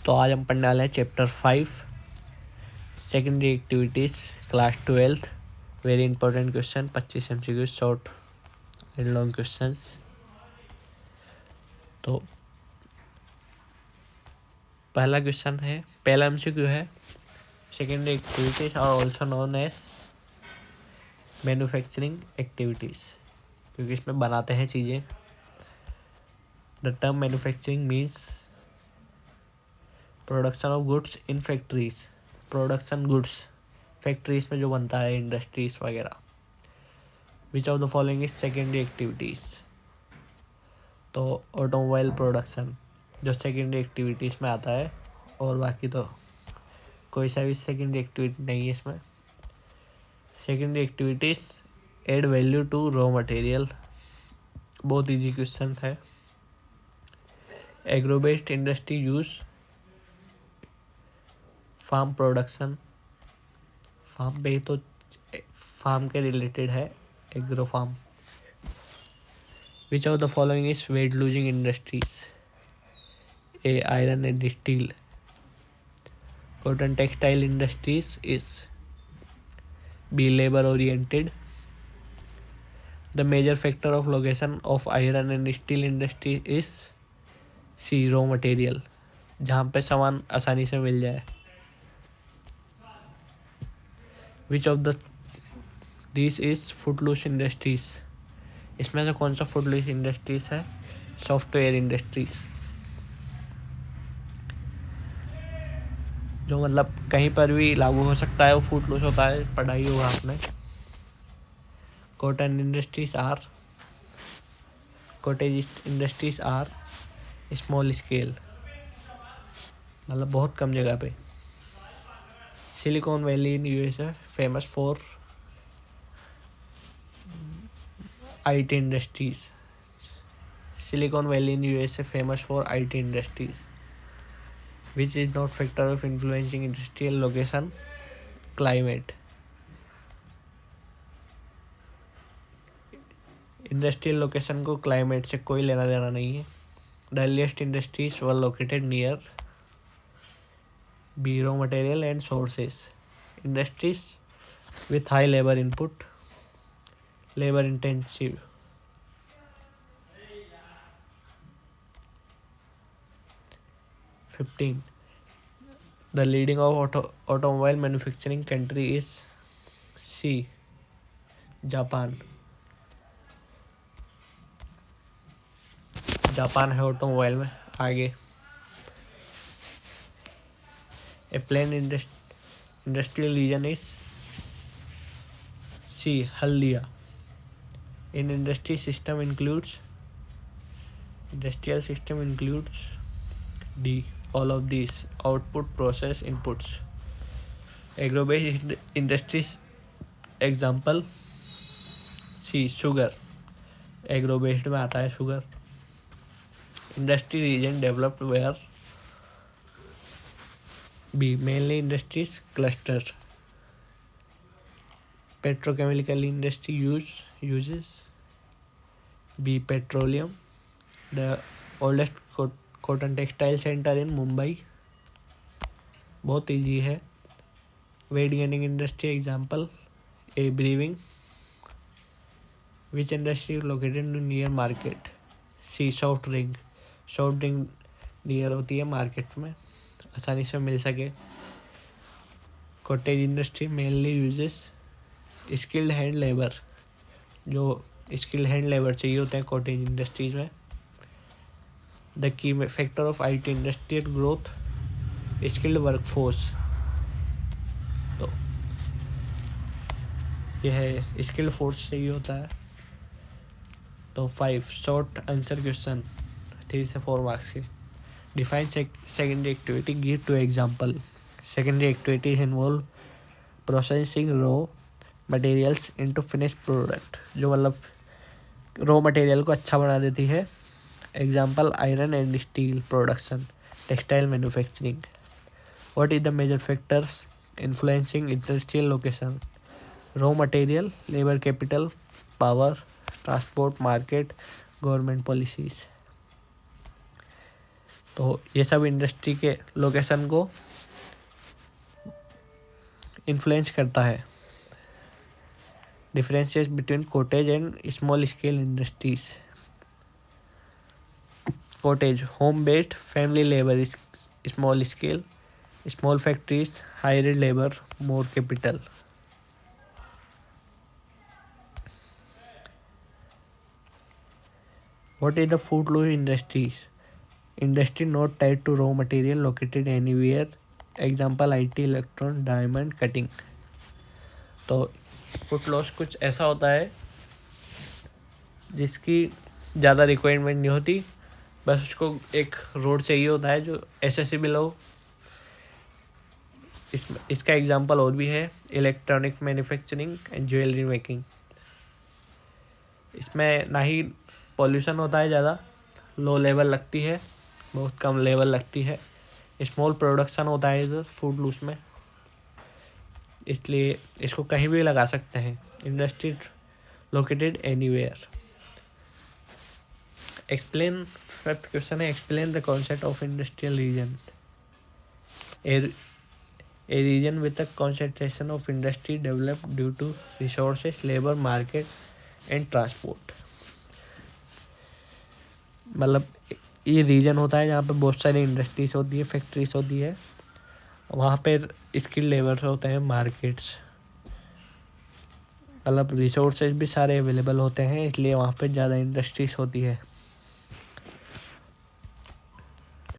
तो आज हम पढ़ने वाले हैं chapter 5 secondary activities class 12th। Very important question, 25 MCQ short and long questions. तो पहला क्वेश्चन है, पहला MCQ है, secondary activities are also known as manufacturing activities, क्योंकि इसमें बनाते हैं चीज़ें। The term manufacturing means production of goods in factories, production goods factories में जो बनता है, इंडस्ट्रीज वगैरह। Which of the following is secondary activities? तो ऑटोमोबाइल प्रोडक्शन जो सेकेंडरी एक्टिविटीज़ में आता है, और बाकी तो कोई सा भी सेकेंडरी एक्टिविटी नहीं है इसमें। Secondary activities add value to raw material, बहुत इजी क्वेश्चन है। Agro based industry use farm production, farm पे तो फार्म के रिलेटेड है, agro farm. Which of the following is weight losing industries? A iron and steel. Cotton textile industries is B labour oriented. The major factor of location of iron and steel industry is C raw material, जहाँ पे सामान आसानी से मिल जाए। विच of the this is footloose industries? इसमें से कौन सा फुटलूस इंडस्ट्रीज है? सॉफ्टवेयर इंडस्ट्रीज, जो मतलब कहीं पर भी लागू हो सकता है, वो फुटलूस होता है, पढ़ाई होगा आपने। Cotton industries are, cottage industries are small scale, मतलब बहुत कम जगह पे। Silicon valley in USA famous for IT industries. Silicon valley in USA famous for IT industries. Which is not factor of influencing industrial location? Climate. Industrial location को climate से कोई लेना देना नहीं है। The earliest industries were located near be raw material and sources. Industries with high labour input, labour intensive. The leading of automobile manufacturing country is C, Japan. Japan है automobile में आगे। A plain industrial region is C, Haldia. In industrial system includes D, all of these: output, process, inputs. Agro-based industries example C, sugar, agro-based में आता है sugar. Industry region developed where B, mainly industries cluster. Petrochemical industry uses B, petroleum. The oldest cotton textile centre in Mumbai, बहुत easy है। Weight gaining industry example a, brewing. Which industry located near market? C, soft drink. Soft drink near होती है market में, आसानी से मिल सके। Cottage industry mainly uses skilled hand labour, जो स्किल्ड हैंड लेबर चाहिए होते हैं कॉटेज इंडस्ट्रीज में। The key factor of IT industrial growth, skilled workforce. तो यह है स्किल्ड फोर्स चाहिए होता है। तो 5 शॉर्ट आंसर क्वेश्चन, 3 से 4 मार्क्स के। Define secondary activity, give 2 example. Secondary activity involve processing raw materials into finish product, जो मतलब रॉ मटेरियल को अच्छा बना देती है। Example iron and steel production, textile manufacturing. What is the major factors influencing industrial location? Raw material, labour capital, power, transport, market, government policies. तो ये सब इंडस्ट्री के लोकेशन को इन्फ्लुएंस करता है। Differences between cottage and small scale industries. Cottage home based family labour small scale, small factories hire labour more capital. What is the footloose industries? Industry not tied to raw material located anywhere. Example IT, electron, diamond, cutting. तो फुटलॉस कुछ ऐसा होता है जिसकी ज़्यादा requirement नहीं होती, बस उसको एक रोड चाहिए होता है जो एसेसिबल हो। इसका एग्जांपल और भी है, electronic manufacturing and jewellery making. इसमें ना ही पॉल्यूशन होता है ज़्यादा, लो लेवल लगती है, बहुत कम लेवल लगती है। स्मॉल प्रोडक्शन होता है इधर फुटलूस में, इसलिए इसको कहीं भी लगा सकते हैं। Industry located anywhere. Explain, fifth question है, explain the concept of industrial region. A region with a concentration of industry developed due to resources, labour, market and transport. मतलब ये रीजन होता है जहाँ पे बहुत सारी इंडस्ट्रीज होती है, फैक्ट्रीज होती है, वहाँ पे स्किल लेबर्स होते हैं, मार्केट्स, मतलब रिसोर्सेज भी सारे अवेलेबल होते हैं, इसलिए वहाँ पे ज़्यादा इंडस्ट्रीज होती है।